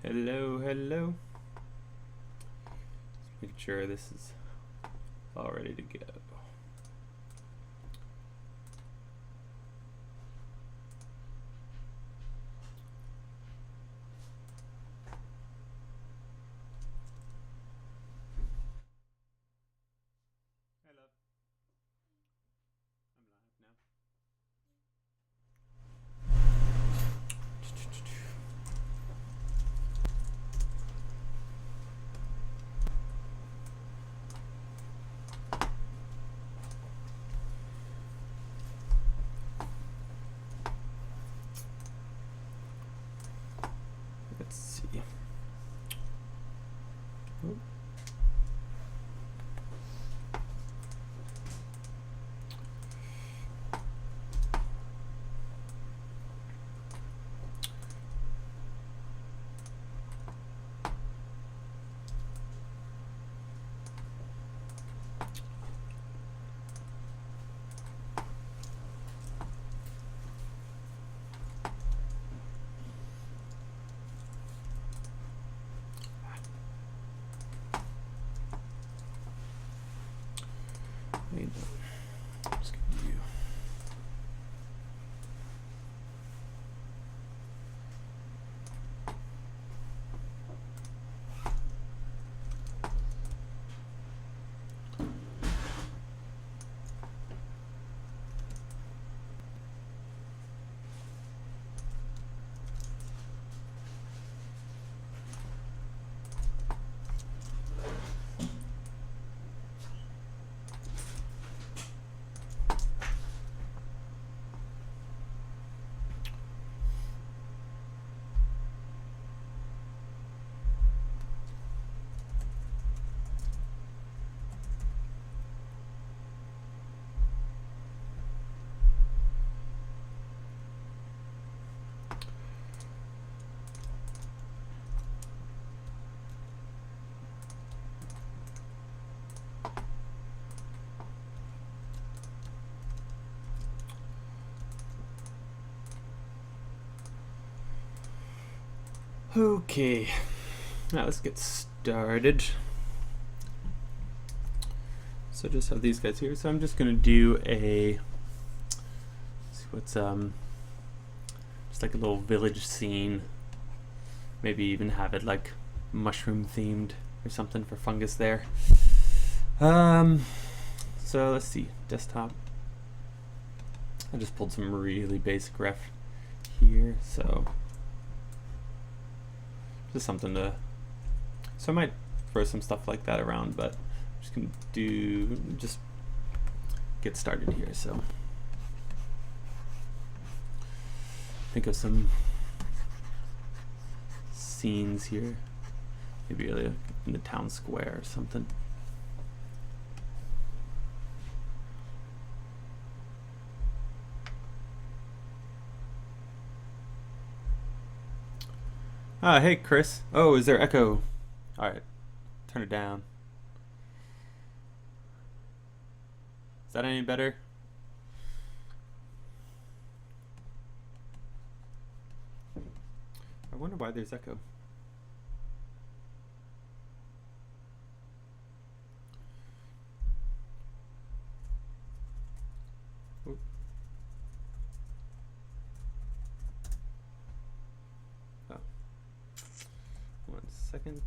Hello, hello. Just making sure this is all ready to go. Hello. I'm live now. Let's see. Oh. Wait, just gonna do. Okay, now let's get started. So just have these guys here. So I'm just gonna do a, let's see what's just like a little village scene. Maybe even have it like mushroom themed or something for Fungus there. So let's see, desktop. I just pulled some really basic ref here, so just something to, so I might throw some stuff like that around, but I'm just gonna just get started here. So think of some scenes here, maybe in the town square or something. Ah, hey Chris. Oh, is there echo? Alright, turn it down. Is that any better? I wonder why there's echo. Oop. Oh. 1 second.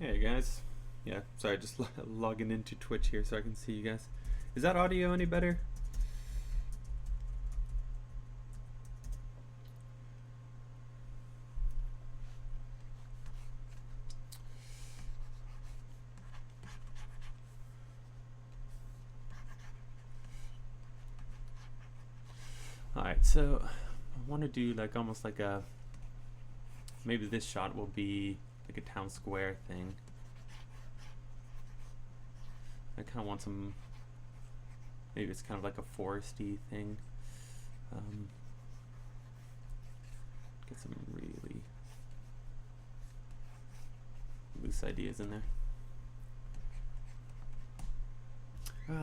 Hey guys. Yeah, sorry, just logging into Twitch here so I can see you guys. Is that audio any better? Alright, so I want to do like almost like a, maybe this shot will be like a town square thing. I kind of want some maybe it's kind of like a foresty thing. Get some really loose ideas in there.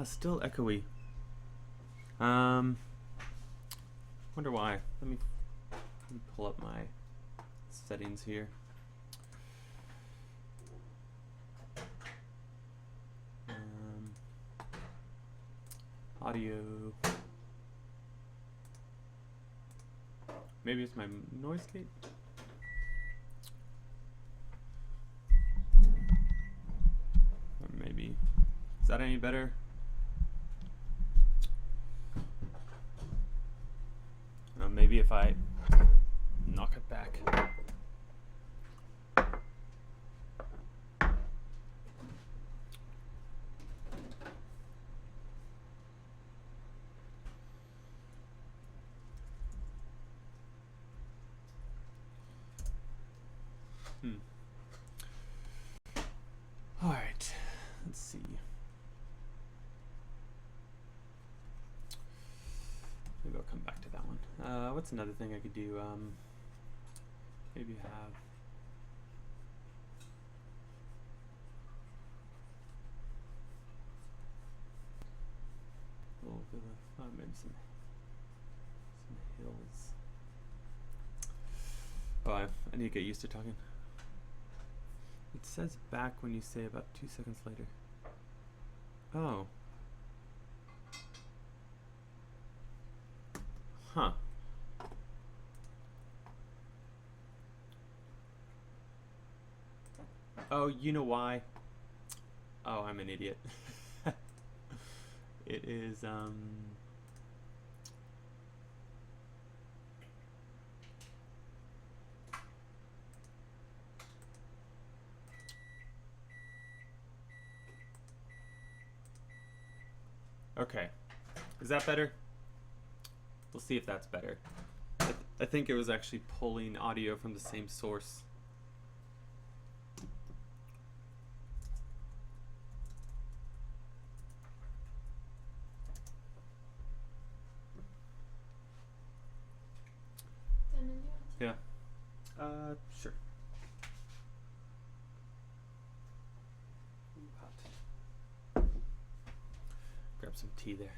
Still echoey. Wonder why. Let me pull up my settings here. Audio. Maybe it's my noise gate. Or maybe. Is that any better? Maybe if I knock it back. All right, let's see. Maybe I'll come back to that one. What's another thing I could do? Maybe have a little bit of maybe some hills. Oh, I need to get used to talking. It says back when you say about 2 seconds later. Oh. Huh. Oh, you know why? Oh, I'm an idiot. It is, okay. Is that better? We'll see if that's better. I think it was actually pulling audio from the same source. Yeah. Sure. Hot. Grab some tea there.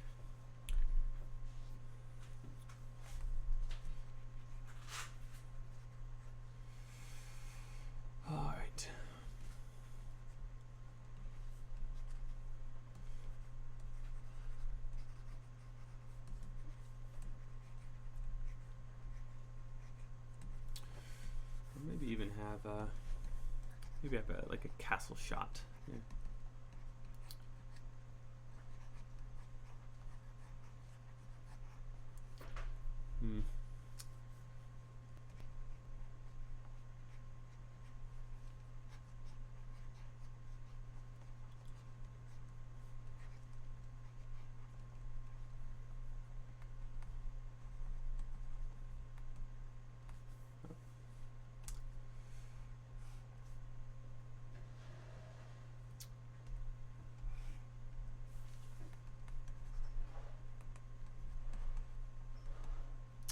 All right. Or maybe even have maybe have like a castle shot here.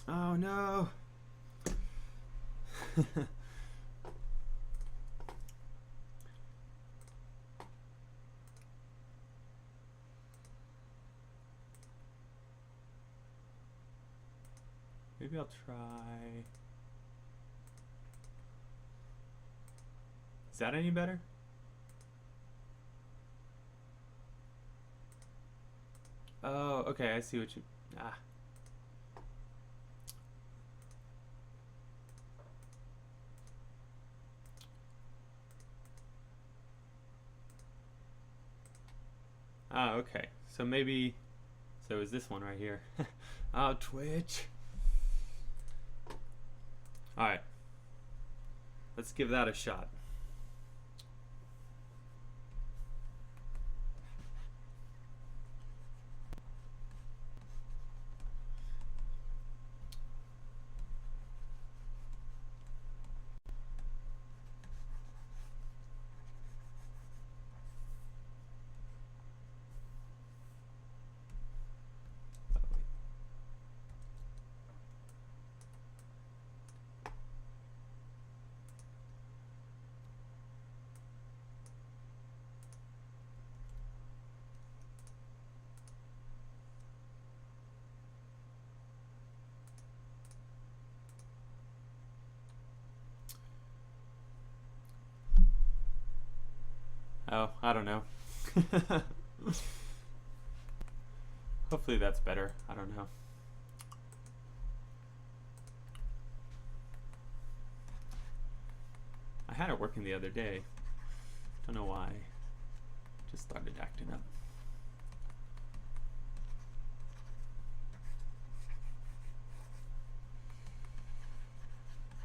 Oh no. Maybe I'll try. Is that any better? Oh, okay, I see what you. Okay. So maybe. So is this one right here? Oh, Twitch. All right. Let's give that a shot. Oh, I don't know. Hopefully that's better. I don't know. I had it working the other day. Don't know why. Just started acting up.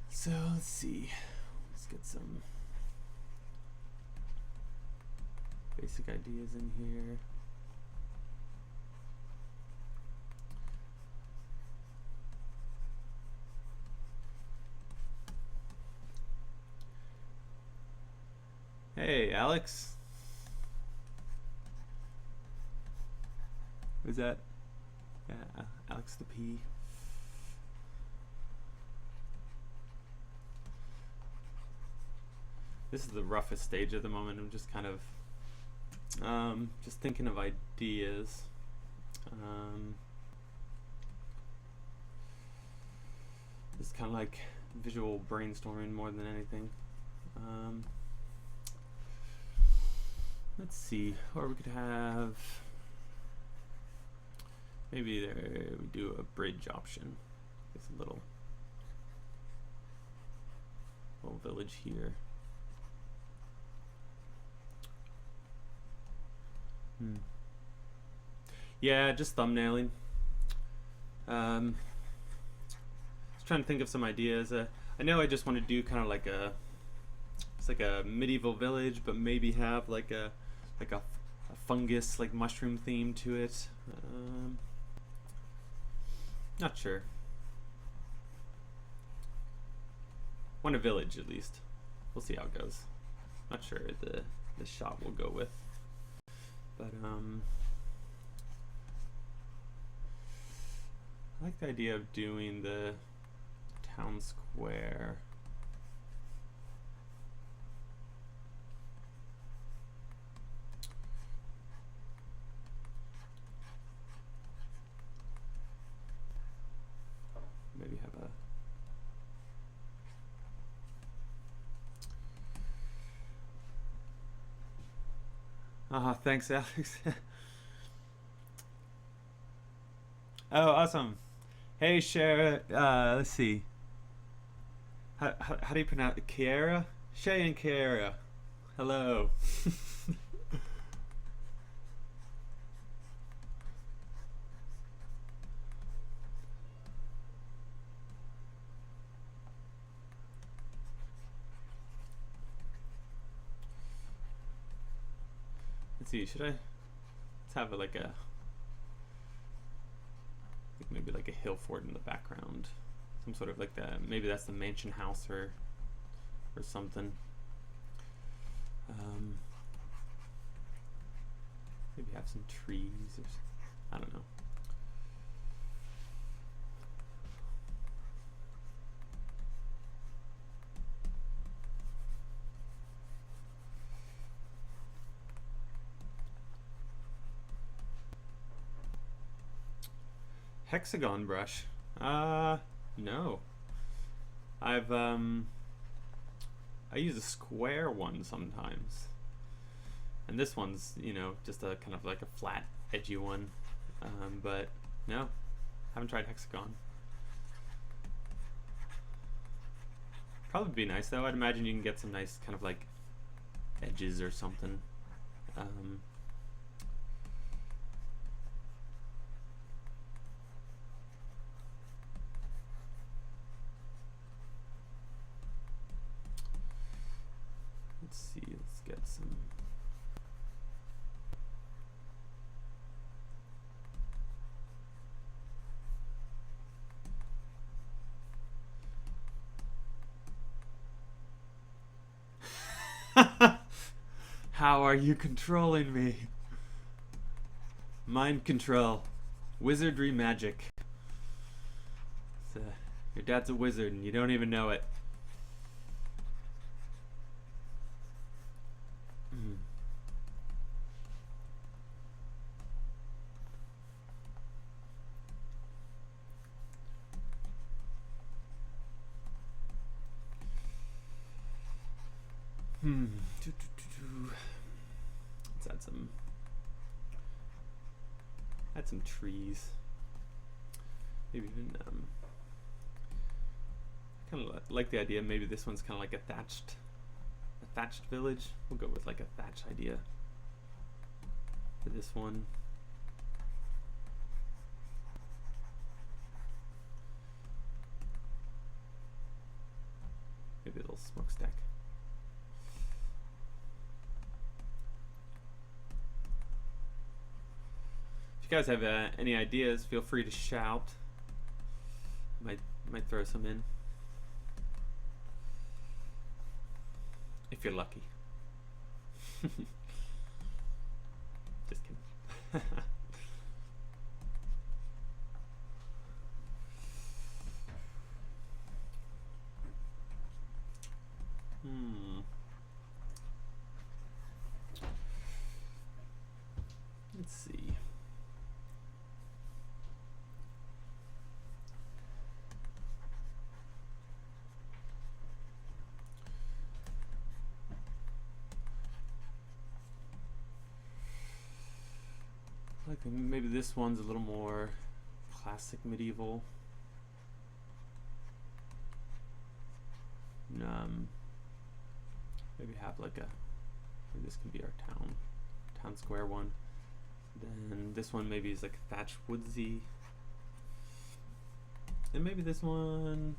So let's see. Let's get some basic ideas in here. Hey, Alex. Who's that? Yeah, Alex the P. This is the roughest stage at the moment. I'm just kind of just thinking of ideas. It's kind of like visual brainstorming more than anything. Let's see, or we could have maybe there we do a bridge option. It's a little village here. Yeah, just thumbnailing. Just trying to think of some ideas. I know I just want to do kind of like it's like a medieval village, but maybe have like a fungus, like mushroom theme to it. Not sure. Want a village at least. We'll see how it goes. Not sure the shot we'll go with. But I like the idea of doing the town square. Maybe have a thanks, Alex. Oh, awesome. Hey, Shara. Let's see. How do you pronounce it? Kiara? Shay and Kiara. Hello. Let's see. Should I? Let's have like a. Maybe like a hill fort in the background, some sort of like maybe that's the mansion house or something. Maybe have some trees or I don't know. Hexagon brush? No. I use a square one sometimes. And this one's, just a kind of like a flat, edgy one. But no, haven't tried hexagon. Probably be nice though. I'd imagine you can get some nice kind of like edges or something. Let's see, let's get some. How are you controlling me? Mind control. Wizardry magic. Your dad's a wizard and you don't even know it. add some trees. Maybe even kind of like the idea. Maybe this one's kind of like a thatched village. We'll go with like a thatch idea for this one. Maybe a little smokestack. If you guys have any ideas, feel free to shout. Might throw some in if you're lucky. Just kidding. Let's see. Like maybe this one's a little more classic medieval. Maybe have like maybe this can be our town square one. Then this one maybe is like thatch woodsy. And maybe this one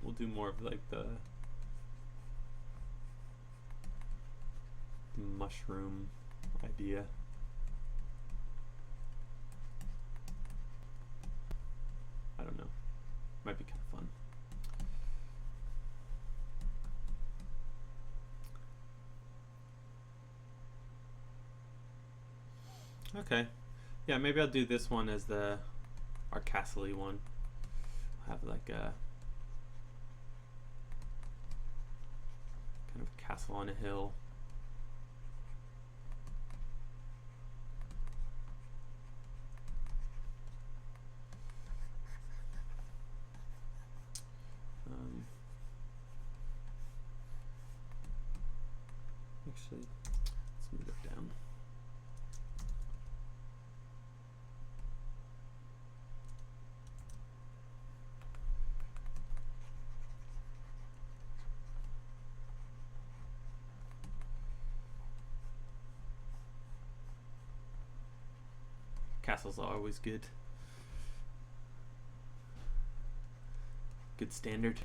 we'll do more of like the mushroom idea. I don't know. Might be kind of fun. Okay. Yeah, maybe I'll do this one as our castle-y one. I'll have like a kind of castle on a hill. Actually, let's move it down. Castles are always good. Good standard.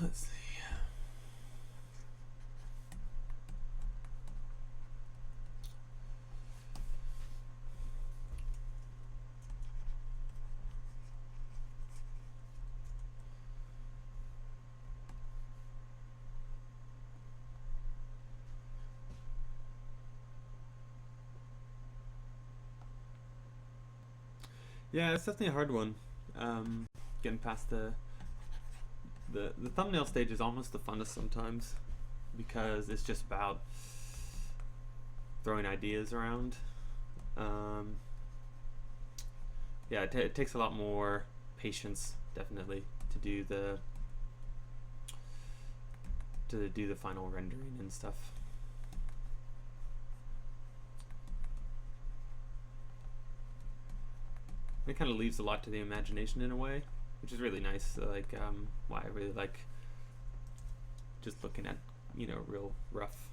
Let's see. Yeah, it's definitely a hard one. Getting past the thumbnail stage is almost the funnest sometimes, because it's just about throwing ideas around. Yeah, it takes a lot more patience, definitely, to do the final rendering and stuff. It kind of leaves a lot to the imagination in a way, which is really nice. Like, why I really like just looking at, real rough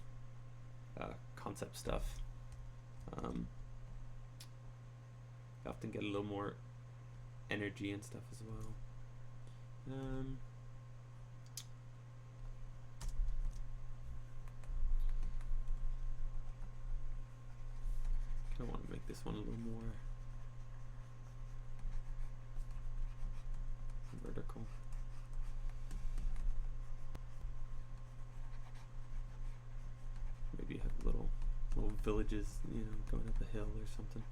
concept stuff. I often get a little more energy and stuff as well. I want to make this one a little more cool. Maybe have little villages, you know, going up a hill or something.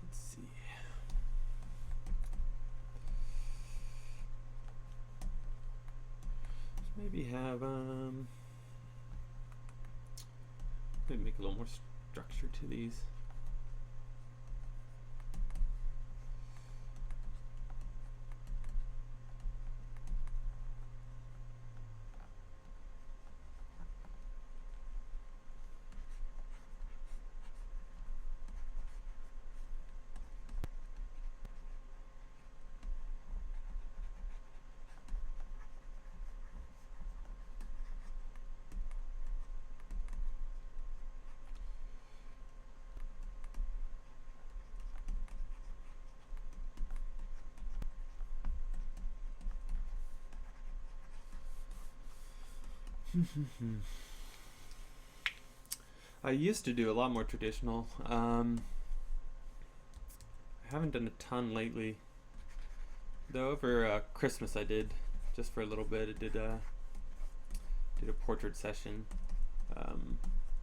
Let's see. Maybe have maybe make a little more structure to these. I used to do a lot more traditional. I haven't done a ton lately. Though over Christmas I did, just for a little bit. I did a portrait session,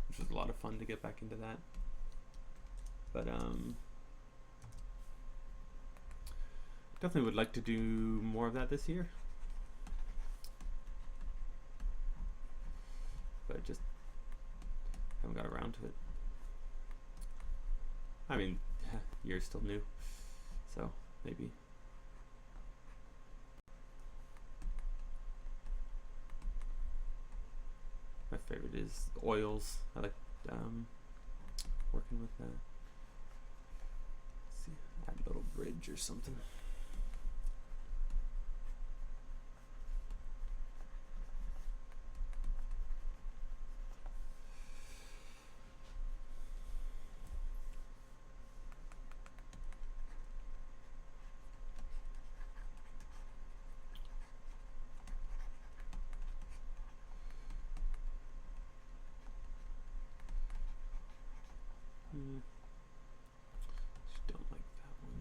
which was a lot of fun to get back into that. But definitely would like to do more of that this year. But just haven't got around to it. I mean, year's still new, so maybe. My favorite is oils. I like working with that. Let's see, add a little bridge or something. Just don't like that one.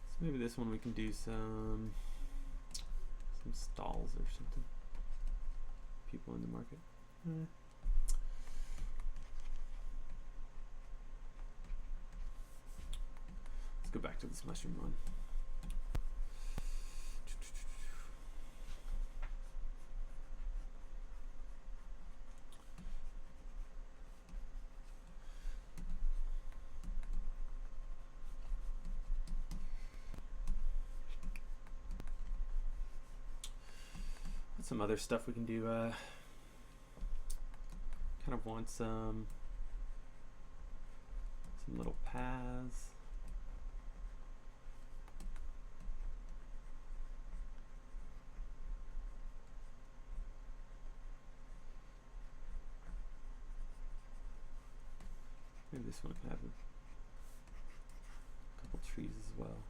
So maybe this one we can do some stalls or something. People in the market. Let's go back to this mushroom one. Some other stuff we can do. Kind of want some little paths. Maybe this one can have a couple trees as well.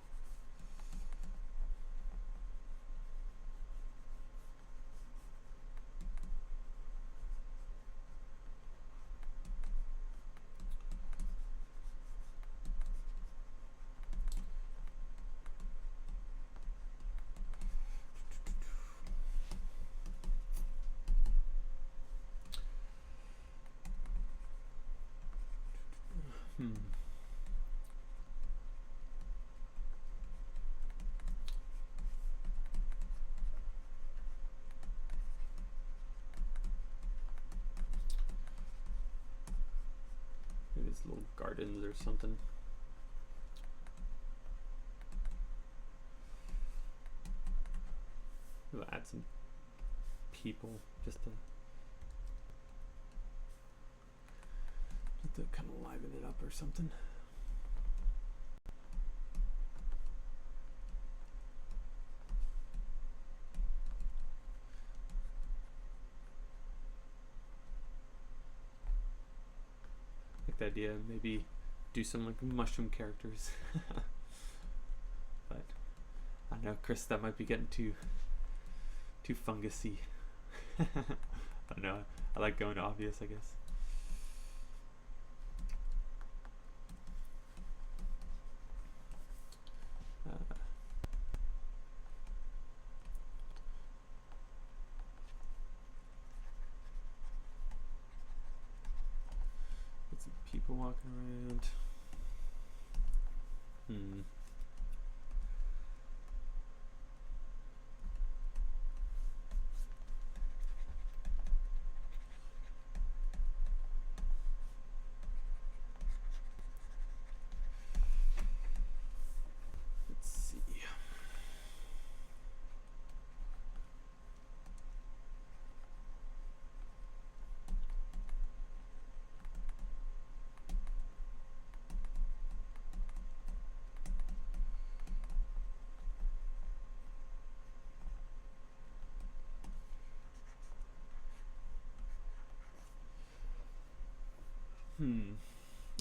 Maybe it's little gardens or something. We'll add some people, just to kind of liven it up or something. Like the idea, maybe do some like mushroom characters. But I don't know, Chris, that might be getting too fungusy. I don't know. I like going obvious, I guess. Get some people walking around. Let's see.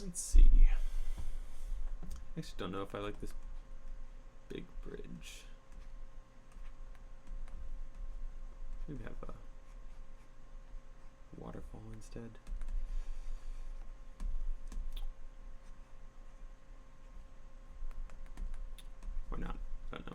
Let's see. I actually don't know if I like this big bridge. Maybe have a waterfall instead. Or not. I don't know.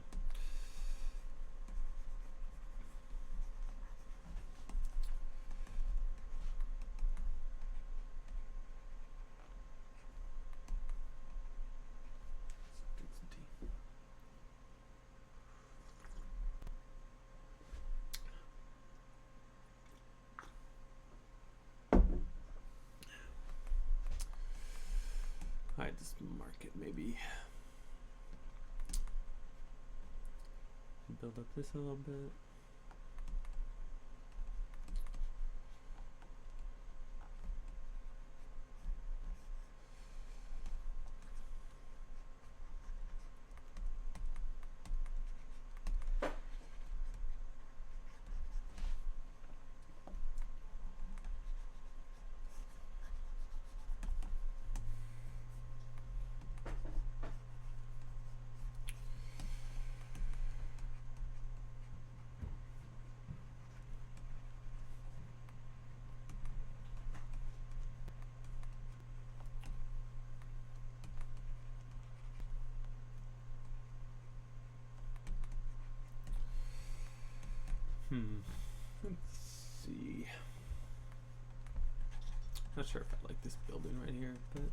Alright, this market maybe. Build up this a little bit. Let's see. Not sure if I like this building right here, but it's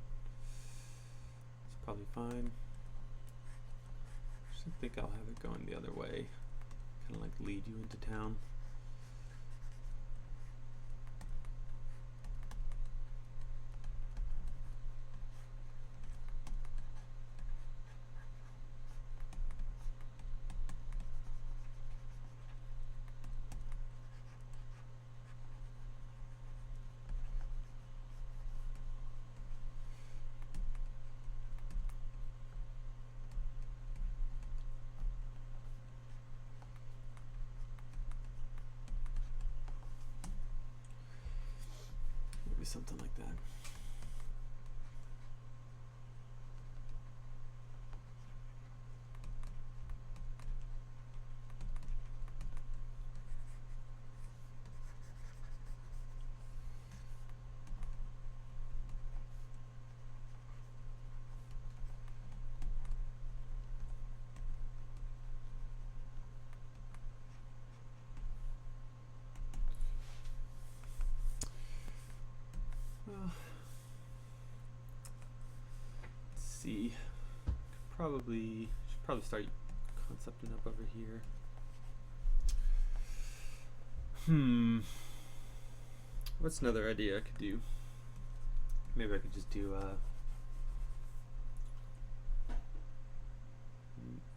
probably fine. I think I'll have it going the other way. Kind of like lead you into town. Maybe something like that. Well, let's see. Should probably start concepting up over here. What's another idea I could do? Maybe I could just do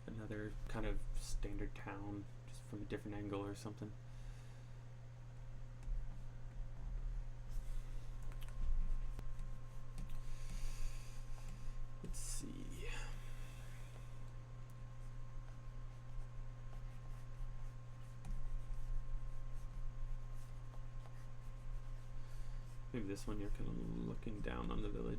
another kind of standard town, just from a different angle or something. Maybe this one you're kind of looking down on the village.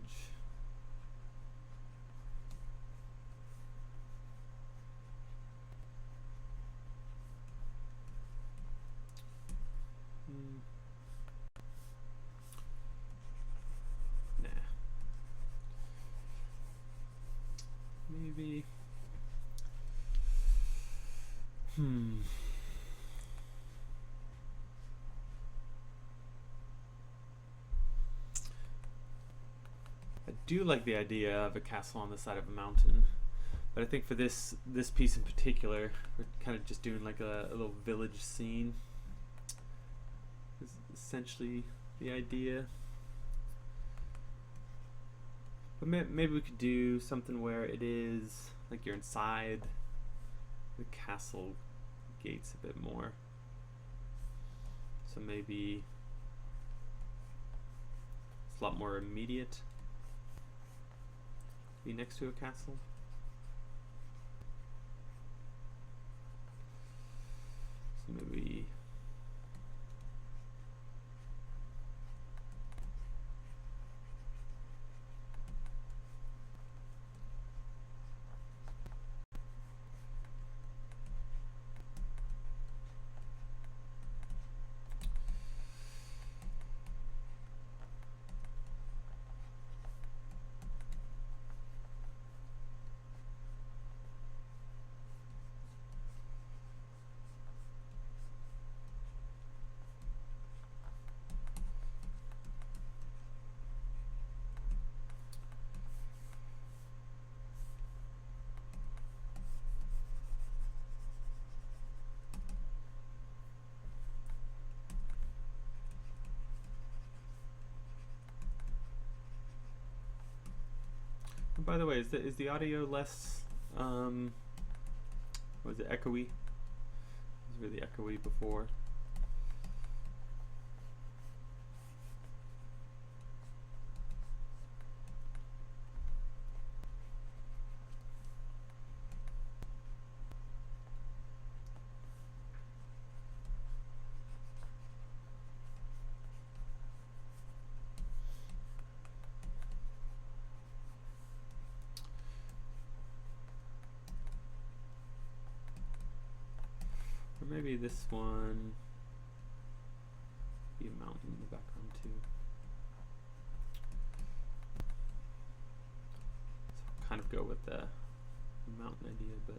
Nah. Maybe. I do like the idea of a castle on the side of a mountain, but I think for this piece in particular, we're kind of just doing like a little village scene. Is essentially the idea. But maybe we could do something where it is like you're inside the castle gates a bit more. So maybe it's a lot more immediate. Be next to a castle. So maybe by the way, is the audio less was it echoey? It was really echoey before. Or maybe this one be a mountain in the background too. So I'll kind of go with the mountain idea, but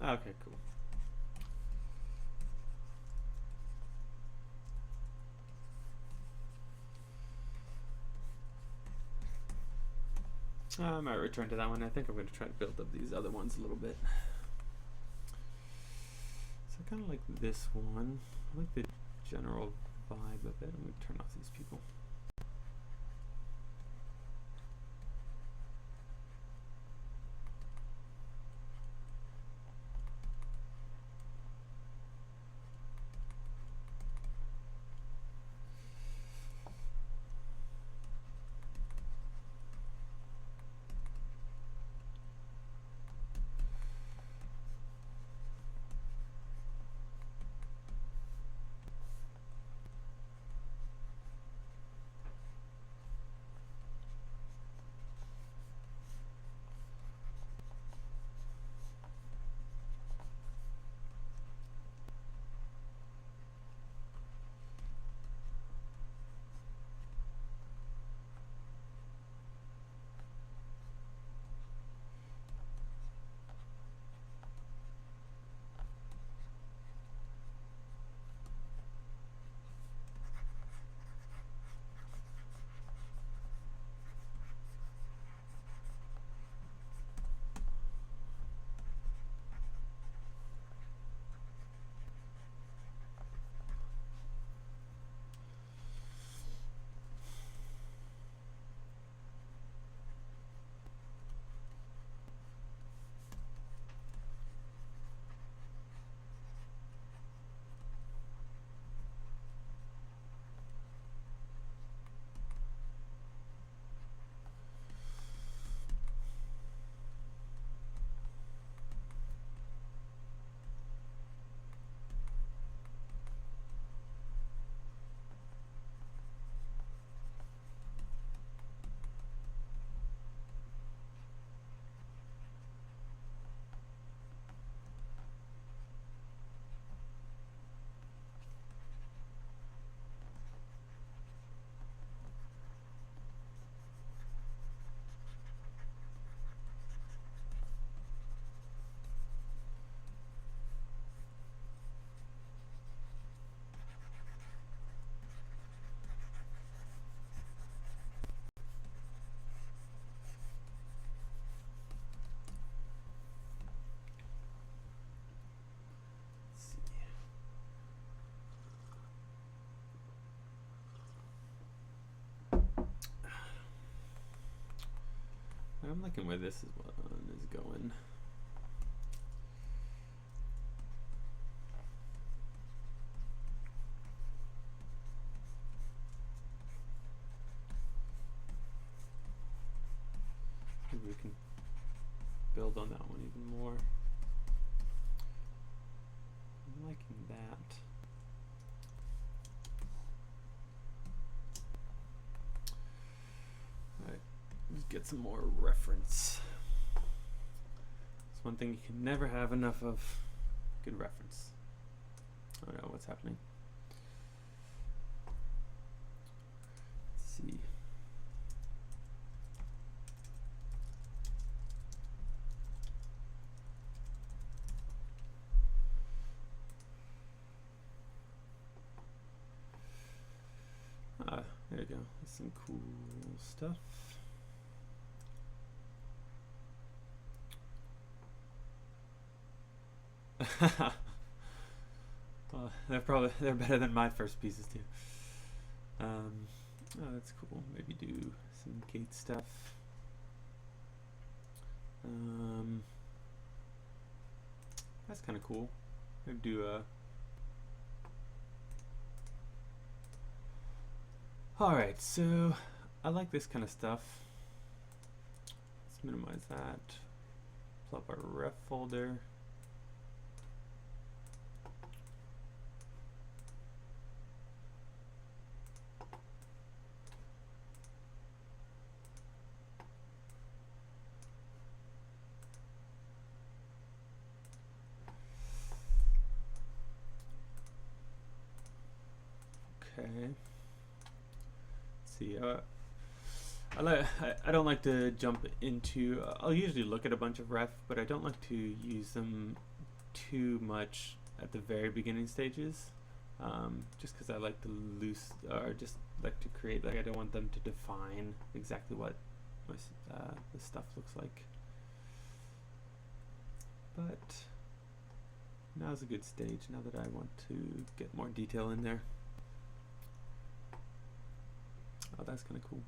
okay, cool. I might return to that one. I think I'm going to try to build up these other ones a little bit. So I kind of like this one. I like the general vibe of it. I'm going to turn off these people. I'm liking where this one is going. Maybe we can build on that one even more. I'm liking that. Alright, let's get some more reference. It's one thing you can never have enough of. Good reference. I don't know what's happening. Let's see. There you go. That's some cool stuff. Well, they're better than my first pieces too. Oh, that's cool. Maybe do some gate stuff. That's kind of cool. Maybe do a. Alright, so I like this kind of stuff. Let's minimize that. Pull up our ref folder. Okay. See, I don't like to jump into. I'll usually look at a bunch of ref, but I don't like to use them too much at the very beginning stages. Just because I like to just like to create. Like I don't want them to define exactly what my the stuff looks like. But now's a good stage. Now that I want to get more detail in there. Oh, that's kind of cool.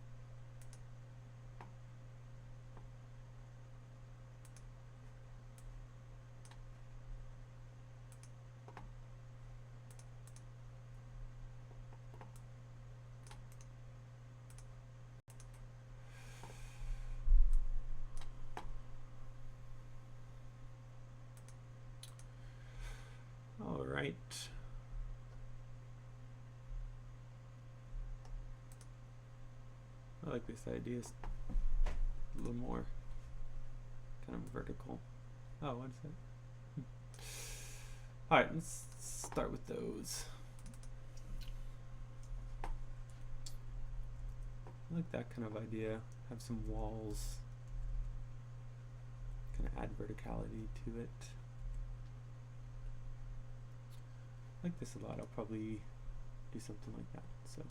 All right. I like this idea. It's a little more kind of vertical. Oh, what is that? All right, let's start with those. I like that kind of idea. Have some walls. Kind of add verticality to it. I like this a lot. I'll probably do something like that. So.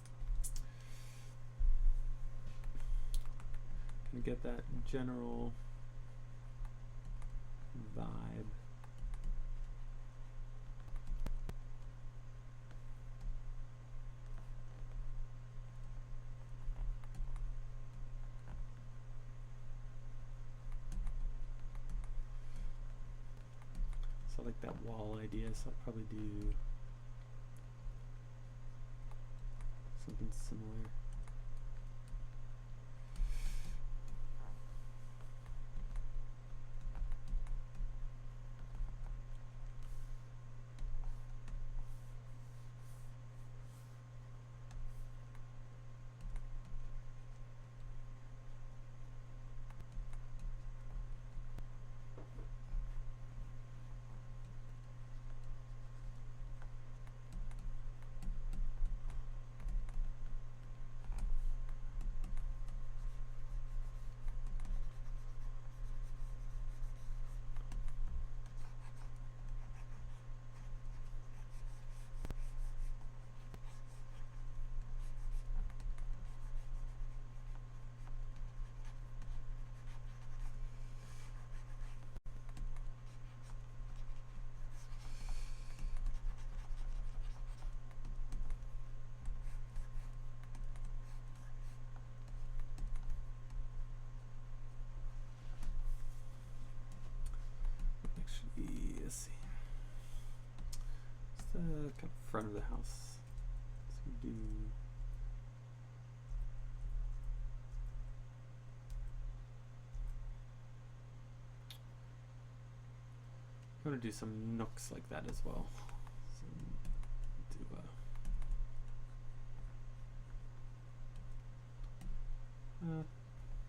And get that general vibe. So I like that wall idea, so I'll probably do something similar. kind of front of the house. So we do. I'm going to do some nooks like that as well. So do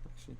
actually.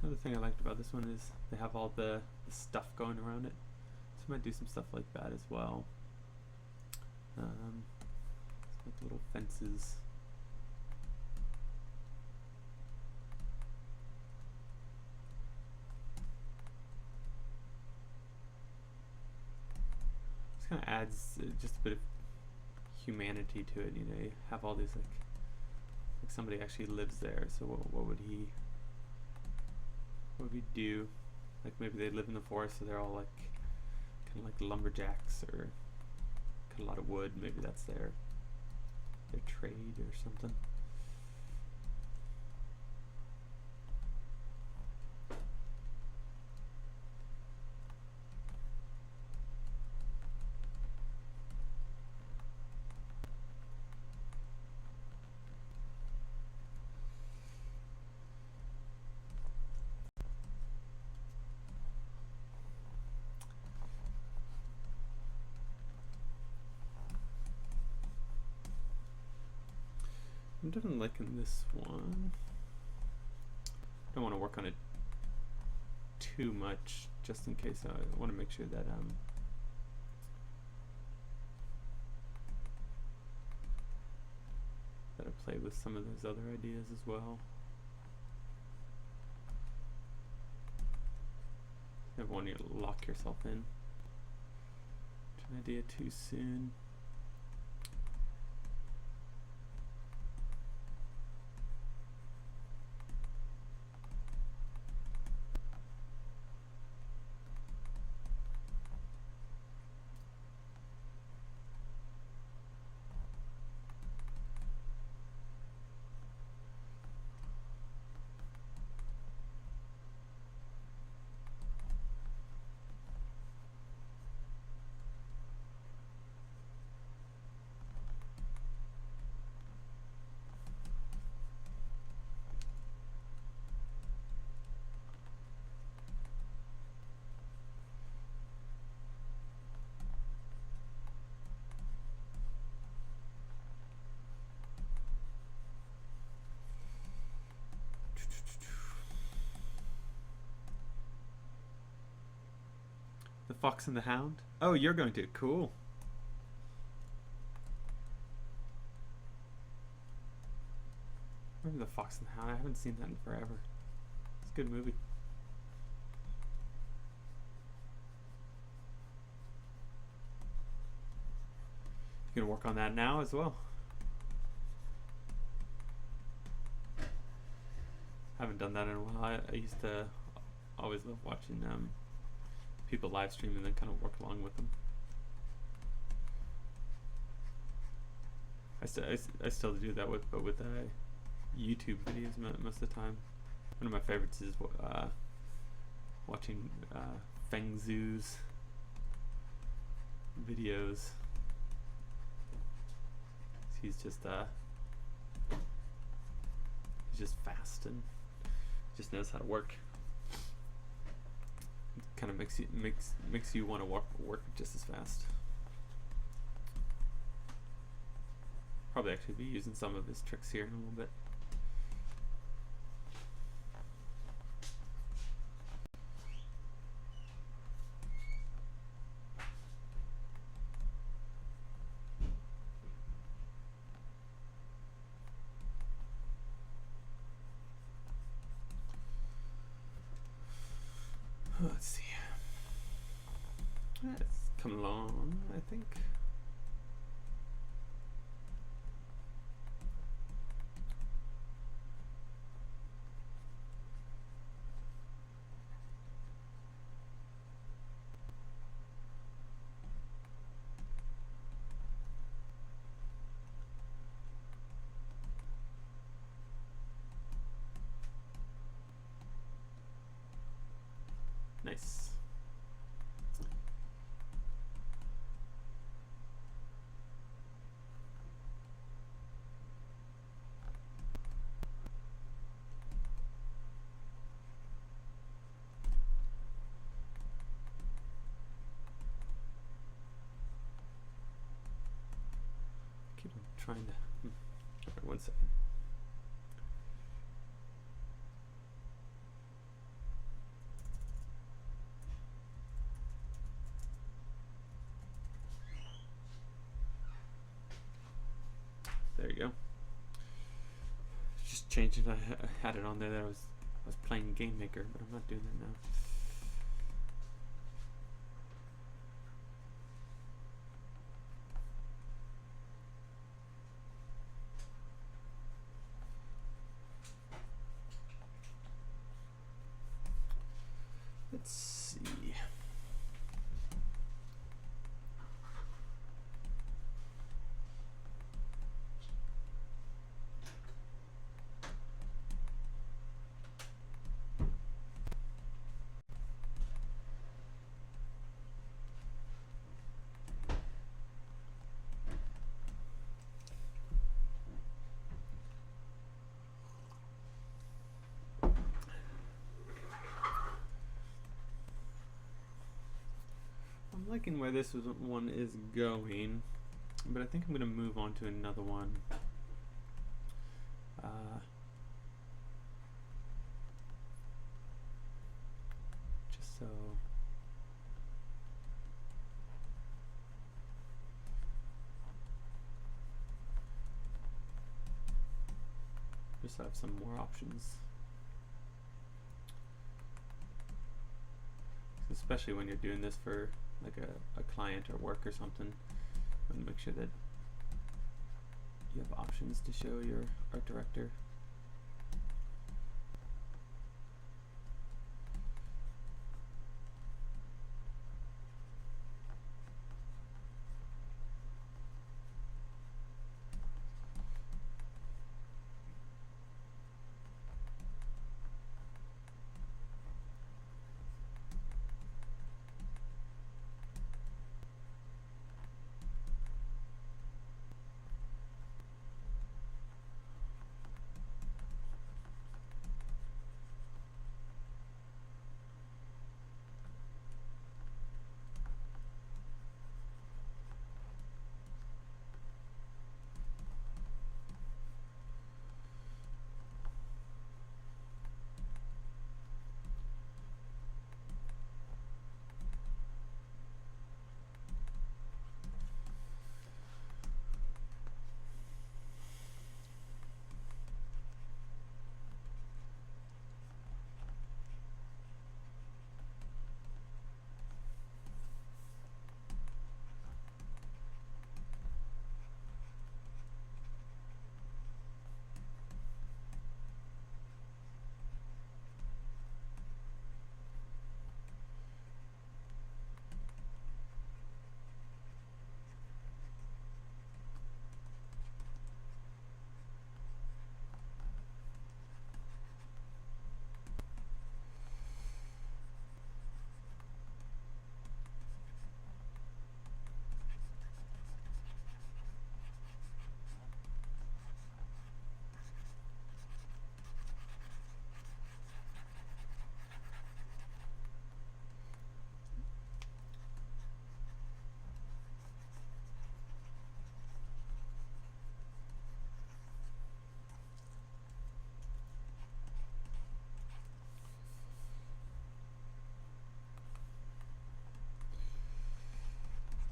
Another thing I liked about this one is they have all the stuff going around it. So I might do some stuff like that as well. Like little fences. This kind of adds just a bit of humanity to it. You know, you have all these like somebody actually lives there. So what would he? What would we do? Like maybe they live in the forest, so they're all like kind of like lumberjacks or cut a lot of wood. Maybe that's their trade or something. I'm definitely liking this one. Don't want to work on it too much, just in case. I want to make sure that that I play with some of those other ideas as well. Never want to lock yourself in to an idea too soon. The Fox and the Hound? Oh, you're going to. Cool. Remember The Fox and the Hound? I haven't seen that in forever. It's a good movie. You gonna work on that now as well? Haven't done that in a while. I used to always love watching people live stream and then kind of work along with them. I still do that with YouTube videos most of the time. One of my favorites is watching Fengzu's videos. He's just fast and just knows how to work. It kind of makes you want to work just as fast. Probably actually be using some of his tricks here in a little bit. Let's see. It's coming along, I think. Nice. Keep on trying to. Alright, 1 second. There you go. Just changing. I had it on there that I was playing Game Maker, but I'm not doing that now. Let's see. I'm liking where this one is going, but I think I'm going to move on to another one. Just so. Just have some more options. Especially when you're doing this for like a client or work or something, you want to make sure that you have options to show your art director.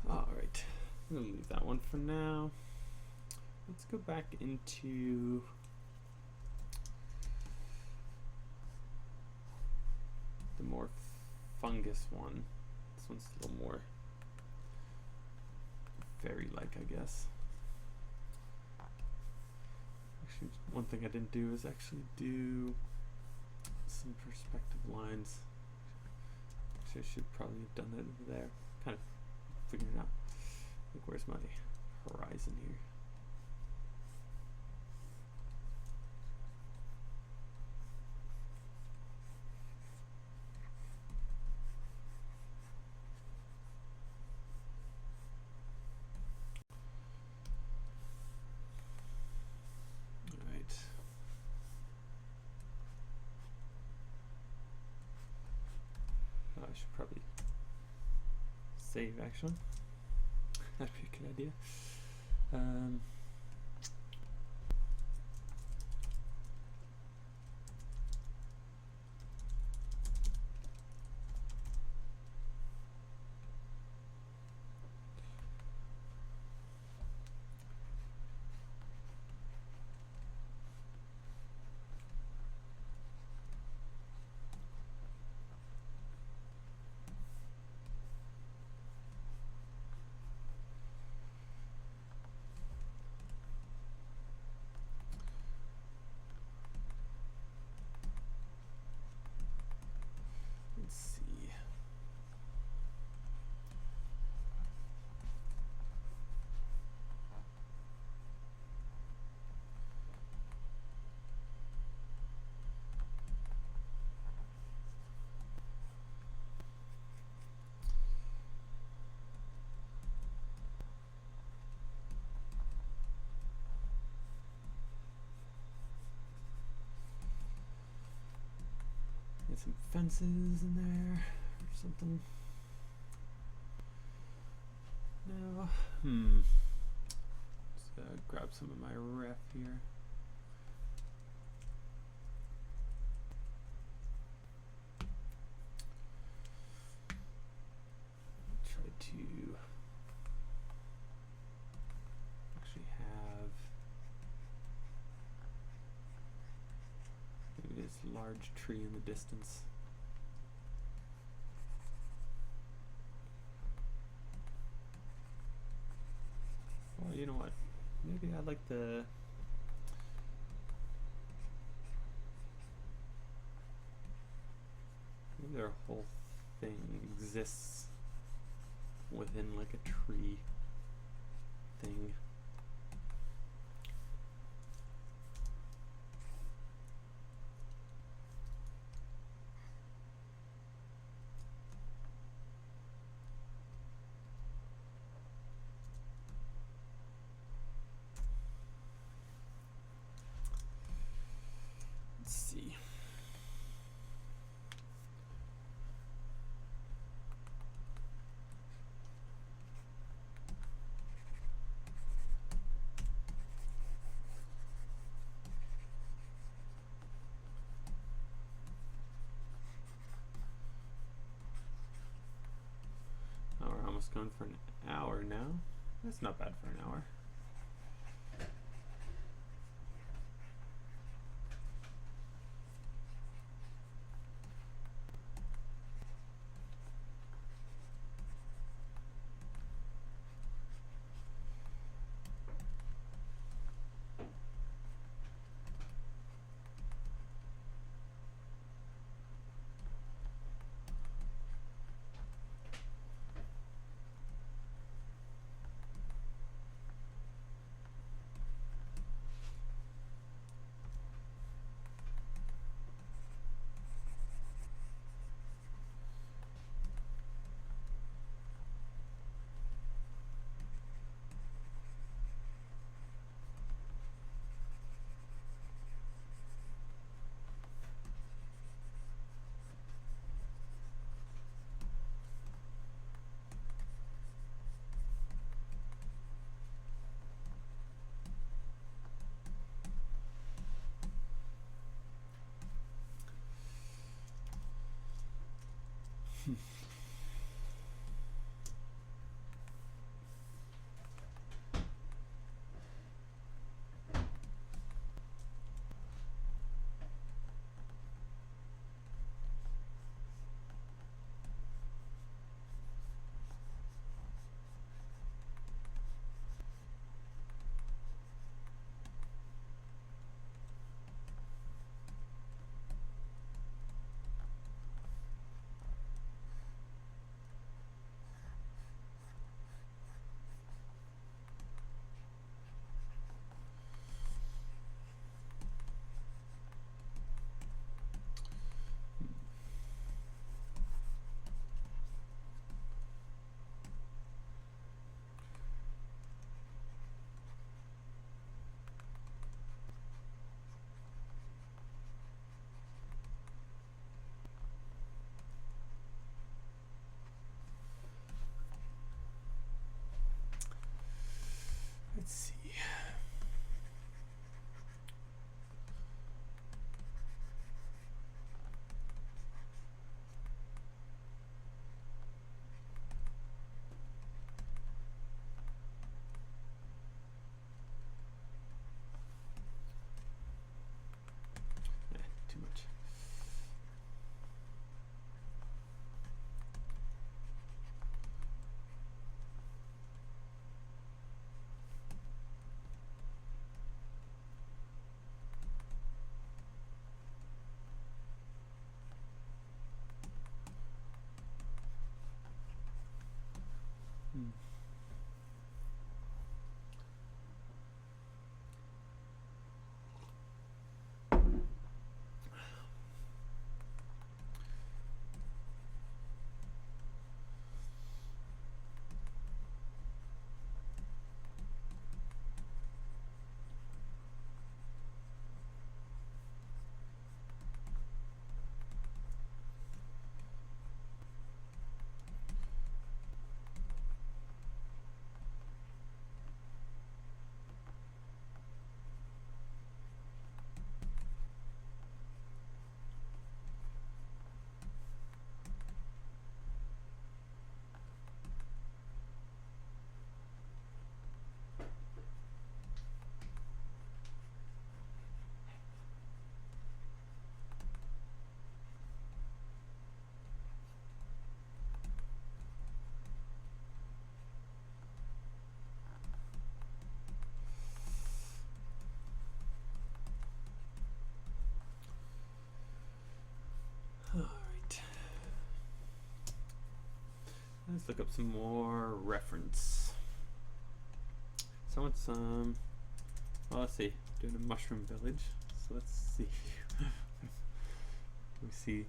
Alright, I'm going to leave that one for now. Let's go back into the more fungus one. This one's a little more fairy-like, I guess. Actually, one thing I didn't do is actually do some perspective lines. Actually, I should probably have done that over there. Kind of figuring it out. Like, where's my horizon here? I should probably save, actually. That'd be a good idea. Let's see. Get some fences in there or something. No. Let's grab some of my ref here. Try to actually have maybe this large tree in the distance. Well, you know what? Maybe I like the maybe their whole thing exists within like a tree thing. Let's see. Oh, we're almost going for an hour now. That's not bad for an hour. Alright. Let's look up some more reference. So it's well, let's see, doing a mushroom village. So let's see. We see,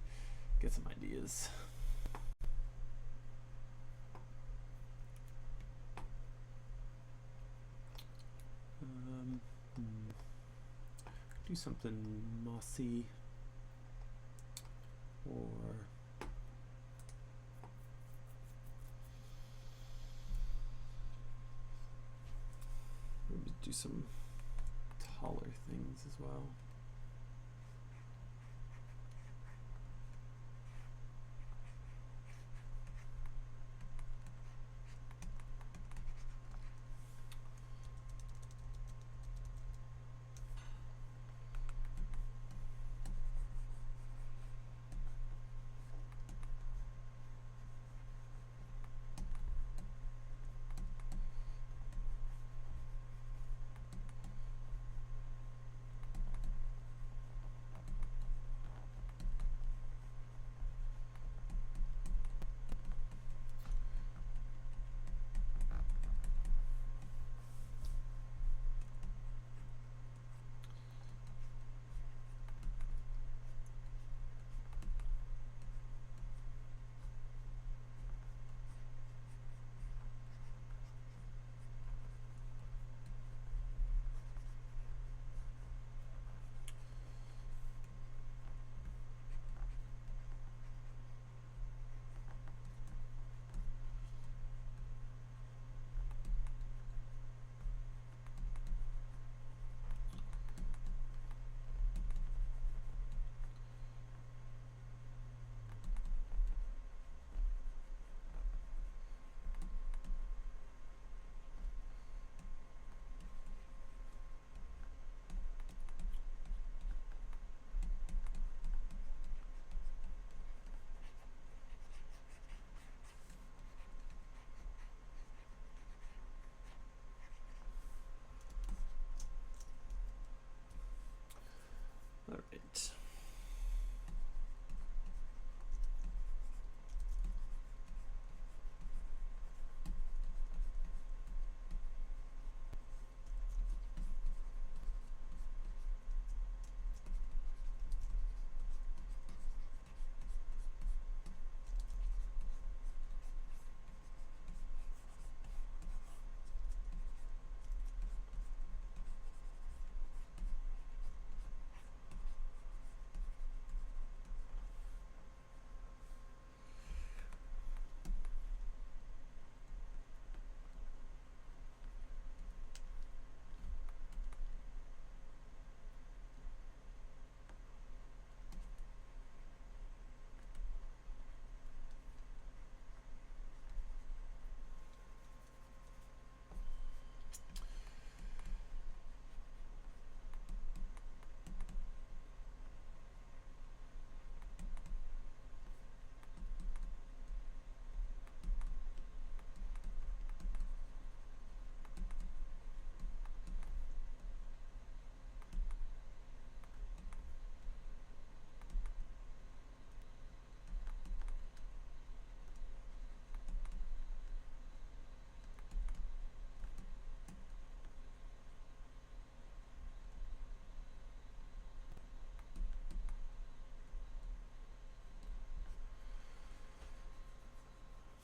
get some ideas. Do something mossy, or maybe do some taller things as well.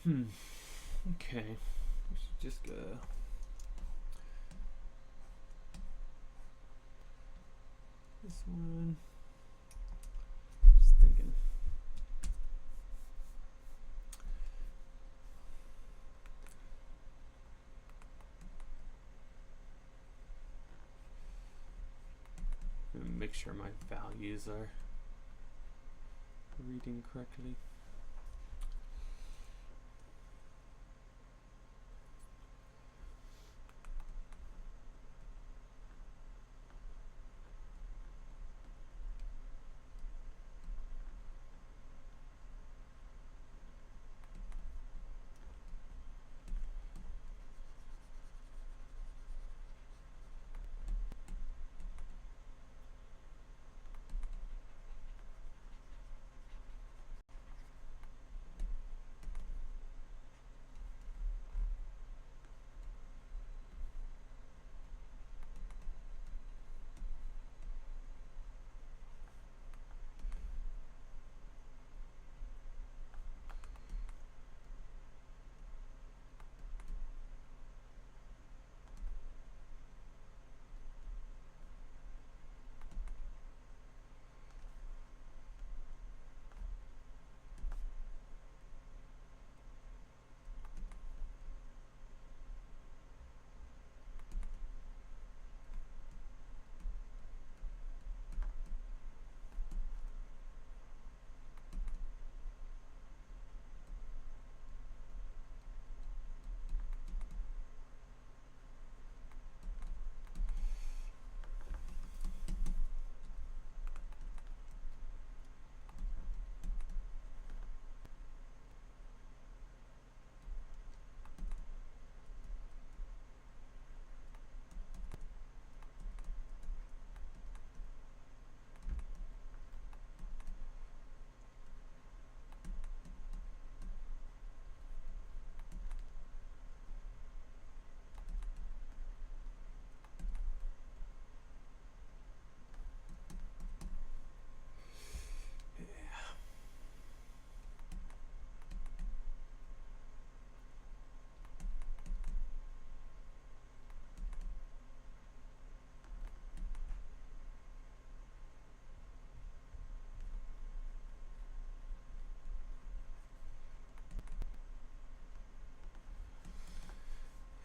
Okay. We should just go. This one. Just thinking. Make sure my values are reading correctly.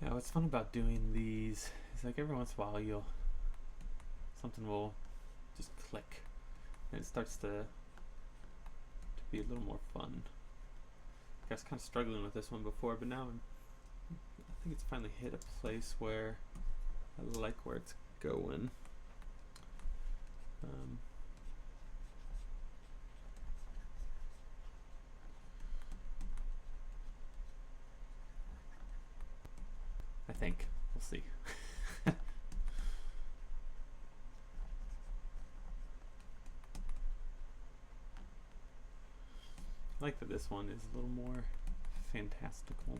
Yeah, what's fun about doing these is like every once in a while something will just click and it starts to be a little more fun. I was kind of struggling with this one before, but now I think it's finally hit a place where I like where it's going. I think. We'll see. I like that this one is a little more fantastical.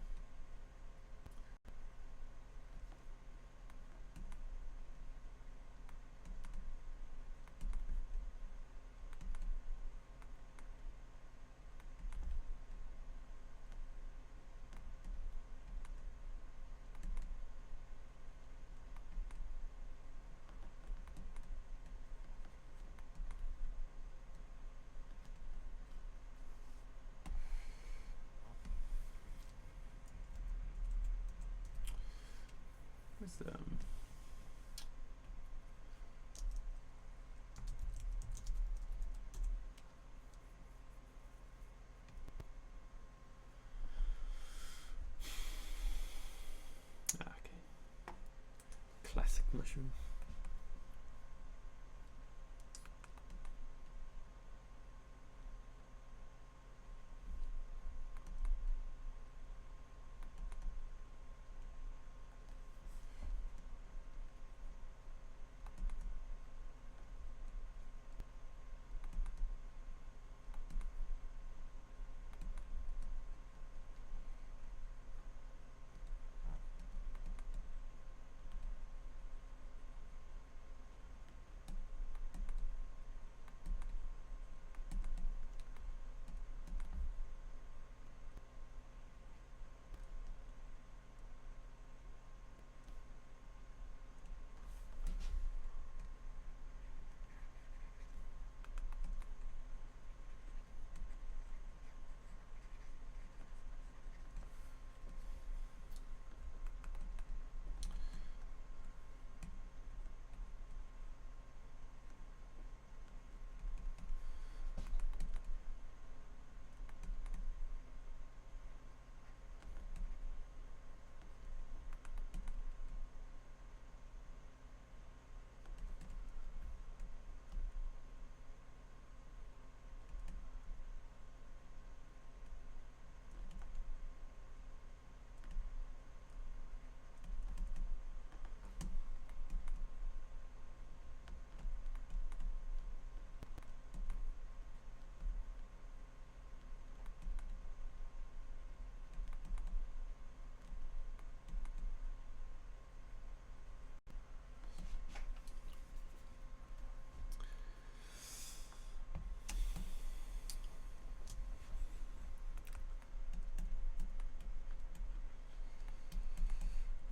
Where's okay. Classic mushroom.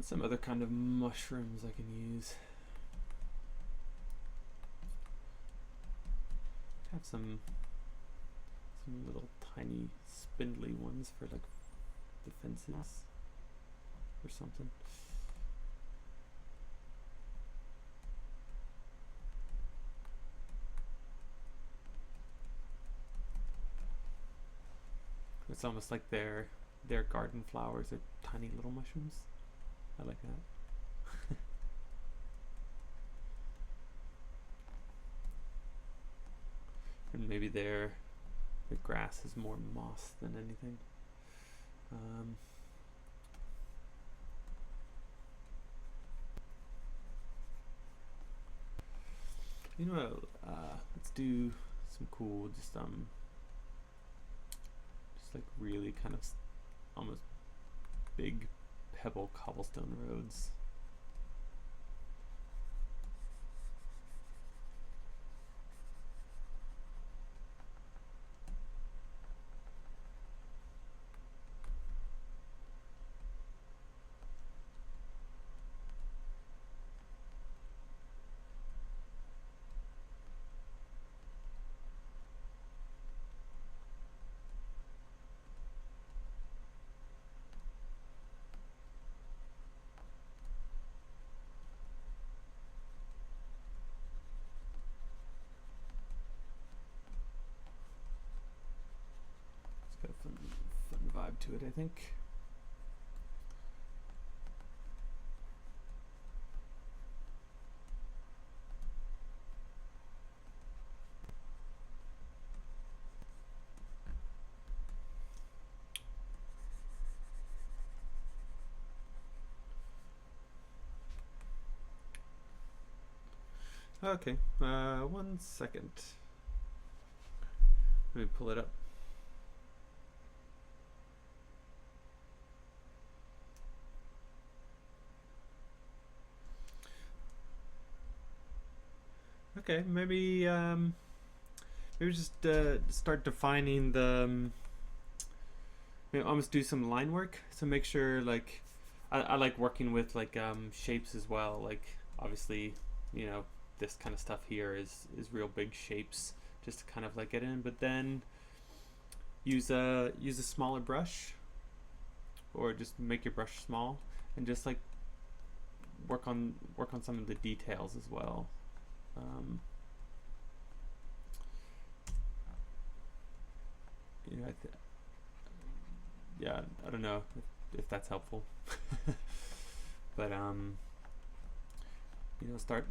some other kind of mushrooms I can use. I have some little tiny spindly ones for like the fences or something. It's almost like their garden flowers are tiny little mushrooms. I like that. And maybe the grass is more moss than anything. You know what? Let's do some cool, just like really kind of almost big pebble cobblestone roads. Got a fun vibe to it, I think. Okay, 1 second. Let me pull it up. Okay, maybe just start defining the. Maybe almost do some line work. So make sure, like, I like working with like shapes as well. Like, obviously, you know, this kind of stuff here is real big shapes, just to kind of like get in. But then use a smaller brush, or just make your brush small, and just like work on some of the details as well. You know, yeah, I don't know if that's helpful, but you know, start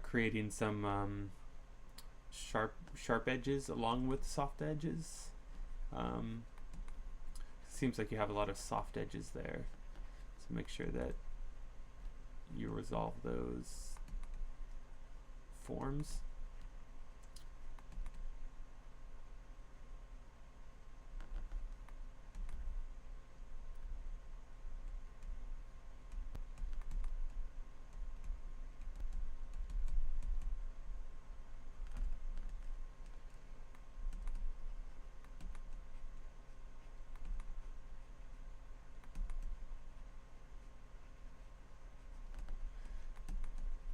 creating some sharp edges along with soft edges. Seems like you have a lot of soft edges there, so make sure that you resolve those forms.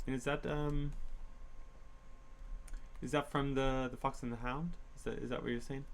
And is that from the Fox and the Hound? Is that what you're saying?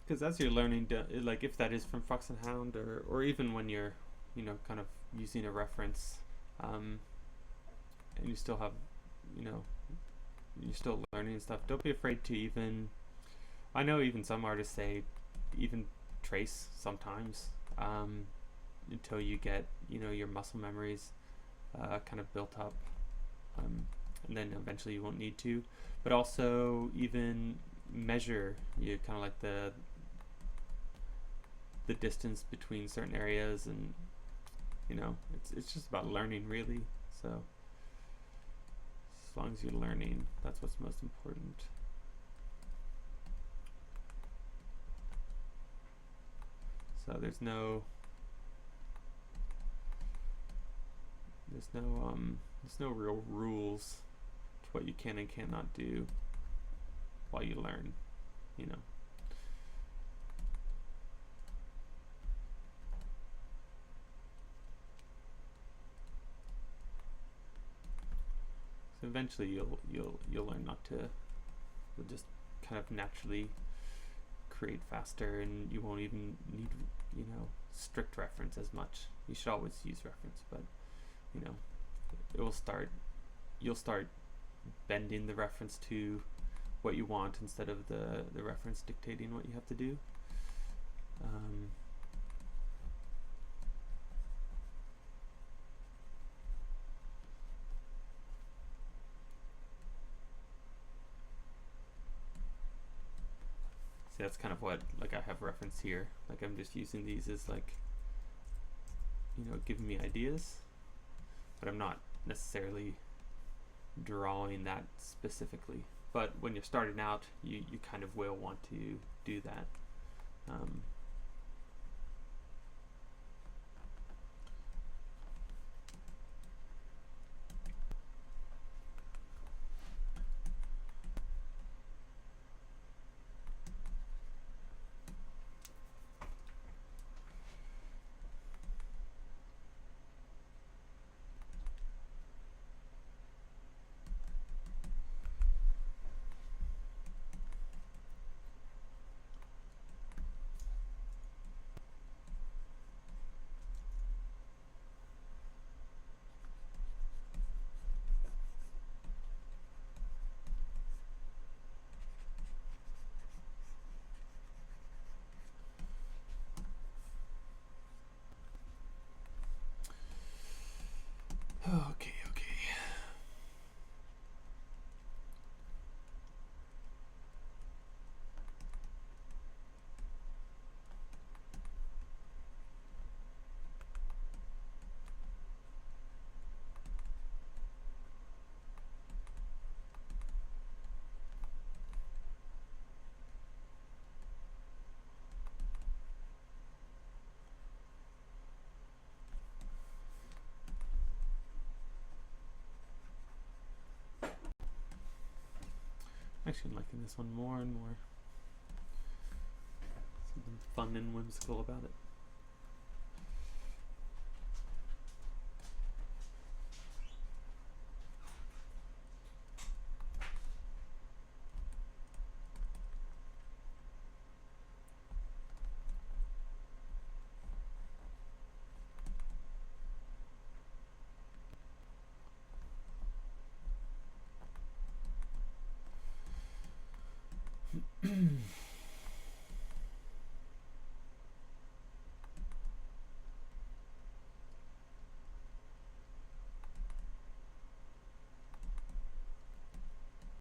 Because as you're learning, like if that is from Fox and Hound, or even when you're, you know, kind of using a reference, and you still have, you know, you're still learning and stuff, don't be afraid to even, I know even some artists say, even trace sometimes, until you get, you know, your muscle memories kind of built up, and then eventually you won't need to. But also even measure you kind of like the distance between certain areas, and it's just about learning really. So as long as you're learning, that's what's most important. So there's no real rules to what you can and cannot do while you learn, So eventually you'll learn not to. You'll just kind of naturally create faster, and you won't even need strict reference as much. You should always use reference, but you'll start bending the reference to what you want instead of the reference dictating what you have to do. See, that's kind of what, like, I have reference here. Like, I'm just using these as like, giving me ideas, but I'm not necessarily drawing that specifically. But when you're starting out, you kind of will want to do that. Okay. Actually, I'm liking this one more and more. Something fun and whimsical about it.